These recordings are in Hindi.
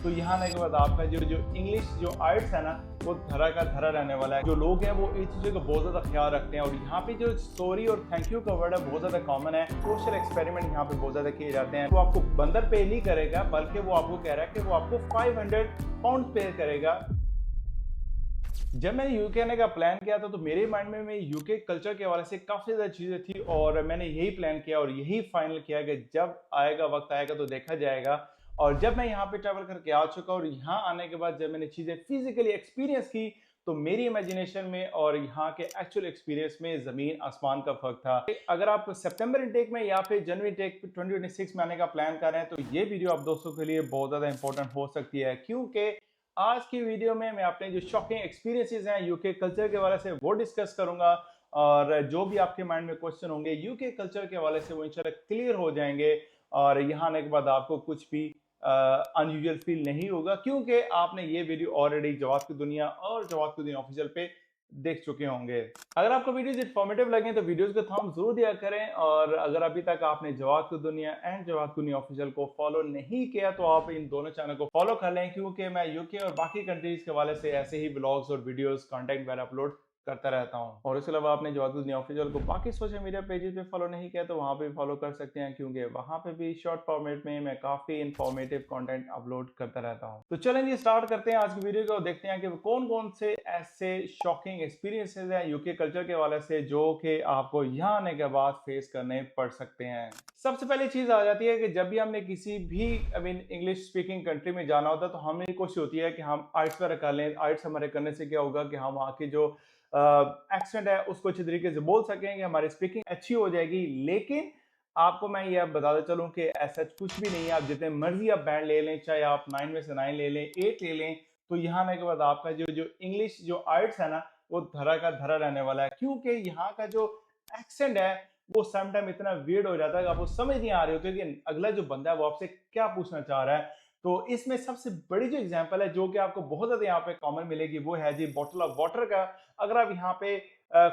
तो यहाँ आने के बाद आपका जो जो इंग्लिश जो आर्ट्स है ना, वो धरा का धरा रहने वाला है। जो लोग हैं वो इस चीज़ों का बहुत ज़्यादा ख्याल रखते हैं और यहाँ पे जो सॉरी और थैंक यू का वर्ड है बहुत ज़्यादा कॉमन है। सोशल एक्सपेरिमेंट यहाँ पे बहुत ज़्यादा किए जाते हैं। वो आपको बंदर पे नहीं करेगा, बल्कि वो आपको कह रहा है कि वो आपको 500 पाउंड पे करेगा। जब मैंने यूके आने का प्लान किया था तो मेरे माइंड में मैं यूके कल्चर के हवाले से काफ़ी ज़्यादा चीज़ें थी और मैंने यही प्लान किया और यही फाइनल किया कि जब आएगा वक्त आएगा तो देखा जाएगा। और जब मैं यहाँ पे ट्रैवल करके आ चुका और यहाँ आने के बाद जब मैंने चीज़ें फिजिकली एक्सपीरियंस की तो मेरी इमेजिनेशन में और यहाँ के एक्चुअल एक्सपीरियंस में ज़मीन आसमान का फ़र्क था। अगर आप सितंबर इनटेक में या फिर जनवरी टेक 2026 में आने का प्लान कर रहे हैं तो ये वीडियो आप दोस्तों के लिए बहुत ज़्यादा इंपॉर्टेंट हो सकती है, क्योंकि आज की वीडियो में मैं अपने जो शॉकिंग एक्सपीरियंसेस हैं यूके कल्चर के हवाले से वो डिस्कस करूंगा और जो भी आपके माइंड में क्वेश्चन होंगे यूके कल्चर के हवाले से वो इंशाल्लाह क्लियर हो जाएंगे। और यहाँ आने के बाद आपको कुछ भी अनयूजुअल फील नहीं होगा, क्योंकि आपने ये वीडियो ऑलरेडी जवाब की दुनिया और जवाब की दुनिया ऑफिशियल पे देख चुके होंगे। अगर आपको वीडियोस इन्फॉर्मेटिव लगे तो वीडियोस को थंब जरूर दिया करें और अगर अभी तक आपने जवाब की दुनिया एंड जवाब की दुनिया ऑफिशियल को फॉलो नहीं किया तो आप इन दोनों चैनल को फॉलो कर लें, क्योंकि मैं यूके और बाकी कंट्रीज के हवाले से ऐसे ही ब्लॉग्स और वीडियोस कंटेंट वगैरह अपलोड करता रहता हूं। और इसके अलावा आपने जवाब की दुनिया ऑफिशियल को बाकी सोशल मीडिया पेजेस पे फॉलो नहीं किया तो वहां पे फॉलो कर सकते हैं, क्योंकि वहां पे भी शॉर्ट फॉर्मेट में मैं काफी इंफॉर्मेटिव कंटेंट अपलोड करता रहता हूं। तो चलें जी, स्टार्ट करते हैं आज की वीडियो को। देखते हैं कि कौन कौन से ऐसे शॉकिंग एक्सपीरियंसेस हैं यूके कल्चर के हवाले से जो कि आपको यहाँ आने के बाद फेस करने पड़ सकते हैं। सबसे पहली चीज आ जाती है कि जब भी हमने किसी भी इंग्लिश स्पीकिंग कंट्री में जाना होता है तो हमें कोशिश होती है कि हम आइट्स वगैरह कर लें। आइट्स हमारे करने से क्या होगा कि हम वहाँ की जो एक्सेंट है उसको अच्छी तरीके से बोल सकेंगे, हमारी स्पीकिंग अच्छी हो जाएगी। लेकिन आपको मैं ये बताता चलूं कि ऐसा कुछ भी नहीं है। आप जितने मर्जी आप बैंड ले लें, चाहे आप 9 में से 9 ले लें, 8 ले लें, तो यहाँ आने के बाद आपका जो जो इंग्लिश जो आर्ट्स है ना, वो धरा का धरा रहने वाला है, क्योंकि यहाँ का जो एक्सेंट है वो समटाइम इतना वियर्ड हो जाता है कि आपको समझ नहीं आ रही होती कि अगला जो बंदा है वो आपसे क्या पूछना चाह रहा है। तो इसमें सबसे बड़ी जो एग्जांपल है जो कि आपको बहुत ज्यादा यहाँ पे कॉमन मिलेगी वो है जी बॉटल ऑफ वाटर का। अगर आप यहाँ पे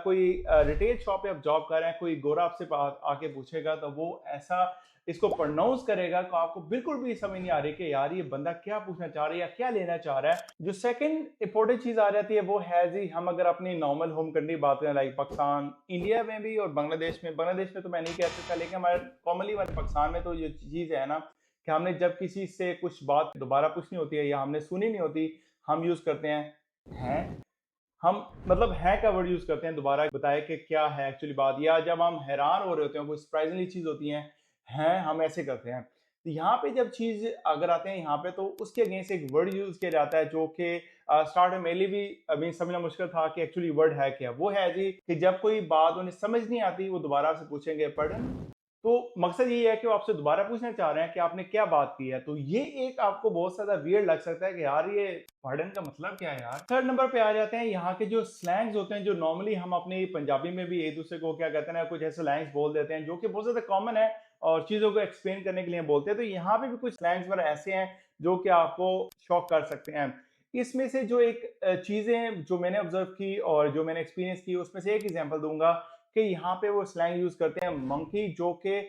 कोई रिटेल शॉप पे आप जॉब कर रहे हैं, कोई गोरा आपसे आके पूछेगा तो वो ऐसा इसको प्रोनाउंस करेगा तो आपको बिल्कुल भी समझ नहीं आ रही कि यार ये बंदा क्या पूछना चाह रहा है या क्या लेना चाह रहा है। जो सेकंड इंपॉर्टेंट चीज आ जाती है वो है जी, हम अगर अपनी नॉर्मल होम कंट्री बात करें लाइक पाकिस्तान, इंडिया में भी और बांग्लादेश में तो मैं नहीं कह सकता, लेकिन हमारे कॉमनली हमारे पाकिस्तान में तो ये चीज है ना कि हमने जब किसी से कुछ बात दोबारा पूछनी होती है या हमने सुनी नहीं होती, हम यूज करते हैं। हम मतलब है का वर्ड यूज करते हैं दोबारा बताए कि क्या है एक्चुअली बात, या जब हम हैरान हो रहे होते हैं कोई सरप्राइजिंगली चीज होती है हम ऐसे करते हैं। तो यहाँ पे जब चीज अगर आते हैं यहाँ पे तो उसके अगेंस्ट एक वर्ड यूज किया जाता है जो कि स्टार्ट में मेरे लिए भी अभी समझना मुश्किल था कि एक्चुअली वर्ड है क्या। वो है जी कि जब कोई बात उन्हें समझ नहीं आती वो दोबारा से पूछेंगे पढ़न। तो मकसद ये है कि वो आपसे दोबारा पूछना चाह रहे हैं कि आपने क्या बात की है। तो ये एक आपको बहुत ज्यादा वियर्ड लग सकता है कि यार ये पार्डन का मतलब क्या है यार। थर्ड नंबर पे आ जाते हैं यहाँ के जो स्लैंग्स होते हैं, जो नॉर्मली हम अपनी पंजाबी में भी एक दूसरे को क्या कहते हैं ना, कुछ ऐसे स्लैंग्स बोल देते हैं जो कि बहुत ज्यादा कॉमन है और चीजों को एक्सप्लेन करने के लिए बोलते हैं। तो यहाँ पे भी कुछ स्लैंग्स वगैरह ऐसे हैं जो कि आपको शॉक कर सकते हैं। इसमें से जो एक चीजें जो मैंने ऑब्जर्व की और जो मैंने एक्सपीरियंस की उसमें से एक एग्जांपल दूंगा कि यहाँ पे वो स्लैंग यूज करते हैं मंकी, जो कि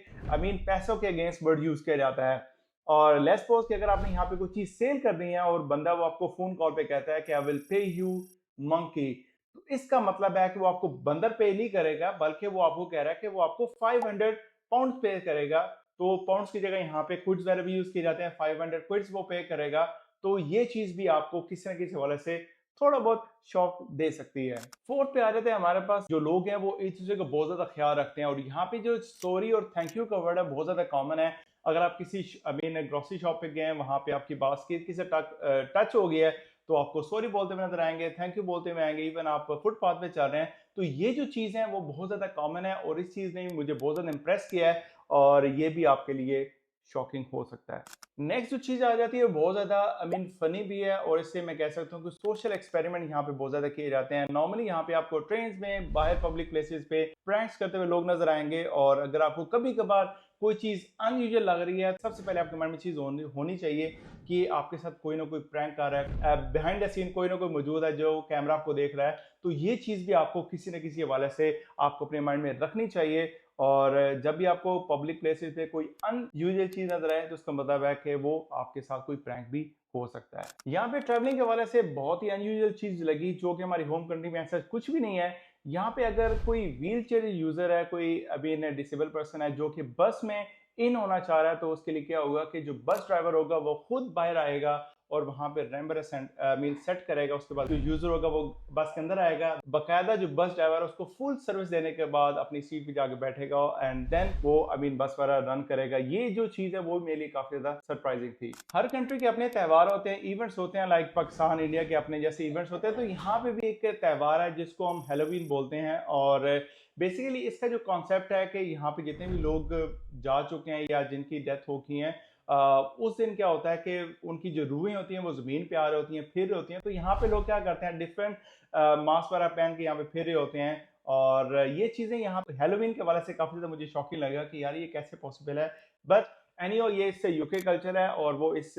पैसों के अगेंस्ट वर्ड यूज किया जाता है। और लेट्स सपोज कि अगर आपने यहाँ पे कोई चीज सेल कर दी है और बंदा वो आपको फोन कॉल पे कहता है कि I will pay you monkey, तो इसका मतलब है कि वो आपको बंदर पे नहीं करेगा, बल्कि वो आपको कह रहा है कि वो आपको 500 पाउंड पे करेगा। तो पाउंड्स की जगह यहाँ पे क्विड्स वगैरह भी यूज किए जाते हैं, 500 क्विड्स वो पे करेगा। तो ये चीज भी आपको किसी न किसी हवाले से थोड़ा बहुत शॉक दे सकती है। फोर्थ पे आ जाते हैं हमारे पास जो लोग हैं वो इस चीज़ों का बहुत ज़्यादा ख्याल रखते हैं और यहाँ पे जो सॉरी और थैंक यू का वर्ड है बहुत ज़्यादा कॉमन है। अगर आप किसी ग्रोसरी शॉप पे गए, वहाँ पे आपकी बास्केट किसी टच हो गया है तो आपको सॉरी बोलते हुए नजर आएंगे, थैंक यू बोलते हुए आएंगे। इवन आप फुटपाथ पे चल रहे हैं तो ये जो चीज़ है वो बहुत ज़्यादा कॉमन है और इस चीज़ ने मुझे बहुत ज़्यादा इंप्रेस किया है और ये भी आपके लिए शॉकिंग हो सकता है। नेक्स्ट जो चीज आ जाती है बहुत ज्यादा फनी भी है और इससे मैं कह सकता हूँ कि सोशल एक्सपेरिमेंट यहाँ पे बहुत ज्यादा किए जाते हैं। नॉर्मली यहाँ पे आपको ट्रेन में बाहर पब्लिक प्लेसेस पे प्रैंक्स करते हुए लोग नजर आएंगे और अगर आपको कभी कभार कोई चीज अनयूजुअल लग रही है, सबसे पहले आपके मन में चीज होनी चाहिए कि आपके साथ कोई ना कोई प्रैंक कर रहा है, बिहाइंड द सीन कोई ना कोई मौजूद है जो कैमरा आपको देख रहा है। तो ये चीज भी आपको किसी न किसी हवाले से आपको अपने माइंड में रखनी चाहिए। और जब भी आपको पब्लिक प्लेसेस पे कोई अनयूजुअल चीज नजर आए तो उसका मतलब है कि वो आपके साथ कोई प्रैंक भी हो सकता है। यहाँ पे ट्रैवलिंग के हवाले से बहुत ही अनयूजुअल चीज़ लगी जो कि हमारी होम कंट्री में ऐसा कुछ भी नहीं है। यहाँ पे अगर कोई व्हील चेयर यूज़र है, कोई अभी डिसेबल पर्सन है जो कि बस में इन होना चाह रहा है, तो उसके लिए क्या होगा कि जो बस ड्राइवर होगा वो खुद बाहर आएगा और वहाँ पे रैम्बर मीन सेट करेगा। उसके बाद जो यूज़र होगा वो बस के अंदर आएगा, बाकायदा जो बस ड्राइवर है उसको फुल सर्विस देने के बाद अपनी सीट पे जाके बैठेगा एंड देन वो बस वाला रन करेगा। ये जो चीज़ है वो मेरे लिए काफ़ी ज़्यादा सरप्राइजिंग थी। हर कंट्री के अपने त्यौहार होते हैं, इवेंट्स होते हैं, लाइक पाकिस्तान, इंडिया के अपने जैसे इवेंट्स होते हैं, तो यहाँ पे भी एक त्यौहार है जिसको हम हैलोवीन बोलते हैं। और बेसिकली इसका जो कॉन्सेप्ट है कि यहाँ पे जितने भी लोग जा चुके हैं या जिनकी डेथ हो गई है, उस दिन क्या होता है कि उनकी जो रूहें होती हैं वो ज़मीन पे आ रही होती हैं, फिर रही होती हैं। तो यहाँ पे लोग क्या करते हैं, डिफरेंट मास्क वगैरह पहन के यहाँ पे फिर रहे होते हैं। और ये चीज़ें यहाँ पे हैलोवीन के हवाले से काफ़ी ज़्यादा मुझे शॉकिंग लगा कि यार ये कैसे पॉसिबल है। बट एनीवे ये इससे यूके कल्चर है और वो इस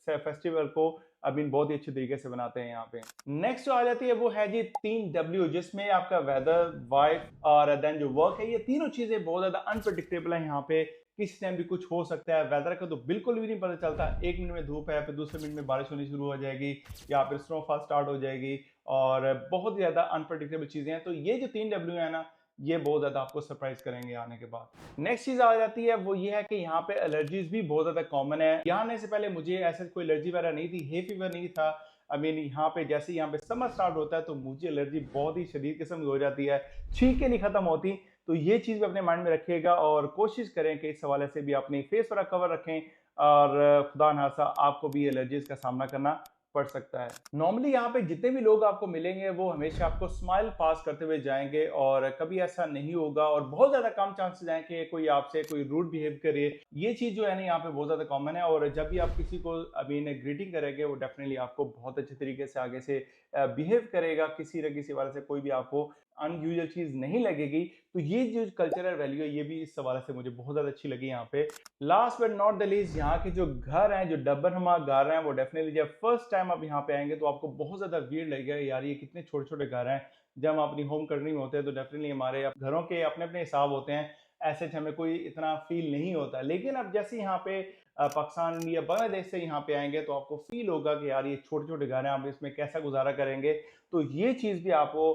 फेस्टिवल को बहुत ही अच्छे तरीके से बनाते हैं यहाँ पे। नेक्स्ट जो आ जाती है वो है जी 3W, जिसमें आपका वेदर, वाइफ और देन जो वर्क है, ये तीनों चीजें बहुत ज्यादा अनप्रडिक्टेबल है। यहाँ पे किसी टाइम भी कुछ हो सकता है। वेदर का तो बिल्कुल भी नहीं पता चलता, एक मिनट में धूप है, फिर दूसरे मिनट में बारिश होनी शुरू हो जाएगी या फिर स्नोफॉल स्टार्ट हो जाएगी, और बहुत ज्यादा अनप्रडिक्टेबल चीजें हैं। तो ये जो 3W है ना, ये बहुत ज्यादा आपको सरप्राइज करेंगे आने के बाद। नेक्स्ट चीज आ जाती है वो ये है कि यहाँ पे एलर्जीज भी बहुत ज्यादा कॉमन है। यहाँ आने से पहले मुझे ऐसा कोई एलर्जी वगैरह नहीं थी, हे फीवर नहीं था। यहाँ पे जैसे यहाँ पे समर स्टार्ट होता है तो मुझे एलर्जी बहुत ही शदीद किस्म की हो जाती है, छींके नहीं खत्म होती। तो ये चीज भी अपने माइंड में रखिएगा और कोशिश करें कि इस हवाले से भी अपनी फेस पर कवर रखें, और खुदा ना खास्ता आपको भी एलर्जीज का सामना करना पड़ सकता है। नॉर्मली यहाँ पे जितने भी लोग आपको मिलेंगे वो हमेशा आपको स्माइल पास करते हुए जाएंगे और कभी ऐसा नहीं होगा, और बहुत ज्यादा कम चांसेस हैं कि कोई आपसे कोई रूड बिहेव करे। ये चीज जो है ना यहाँ पे बहुत ज्यादा कॉमन है, और जब भी आप किसी को ग्रीटिंग करेंगे वो डेफिनेटली आपको बहुत अच्छे तरीके से आगे से बिहेव करेगा, किसी न किसी वाले से कोई भी आपको अनयूजुअल चीज नहीं लगेगी। तो ये जो कल्चरल वैल्यू है ये भी इस हवाले से मुझे बहुत ज्यादा अच्छी लगी यहाँ पे। Last but not the least, यहाँ के जो घर हैं, जो डब्बरनुमा घर हैं, वो डेफिनेटली जब फर्स्ट टाइम आप यहाँ पे आएंगे तो आपको बहुत ज्यादा वियर्ड लगेगा, यार ये कितने छोटे छोटे घर हैं। जब हम अपनी होम कंट्री में होते हैं तो डेफिनेटली हमारे घरों के अपने अपने हिसाब होते हैं, ऐसे हमें कोई इतना फील नहीं होता। लेकिन अब जैसे यहाँ पे पाकिस्तान, इंडिया, बांग्लादेश से यहाँ पे आएंगे तो आपको फील होगा कि यार ये छोटे छोटे घर हैं, आप इसमें कैसा गुजारा करेंगे। तो ये चीज़ भी आपको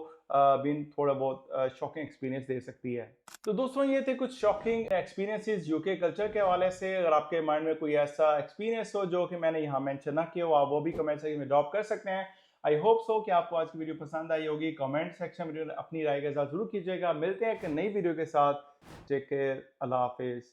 बिन थोड़ा बहुत शॉकिंग एक्सपीरियंस दे सकती है। तो दोस्तों ये थे कुछ शॉकिंग एक्सपीरियंसेस यूके कल्चर के हवाले से। अगर आपके माइंड में कोई ऐसा एक्सपीरियंस हो जो कि मैंने यहाँ मेंशन ना किया हो, आप वो भी कमेंट सेक्शन में ड्रॉप कर सकते हैं। आई होप सो कि आपको आज की वीडियो पसंद आई होगी। कमेंट सेक्शन में अपनी राय का इज़हार जरूर कीजिएगा। मिलते हैं एक नई वीडियो के साथ। टेक केयर, अल्लाह हाफिज।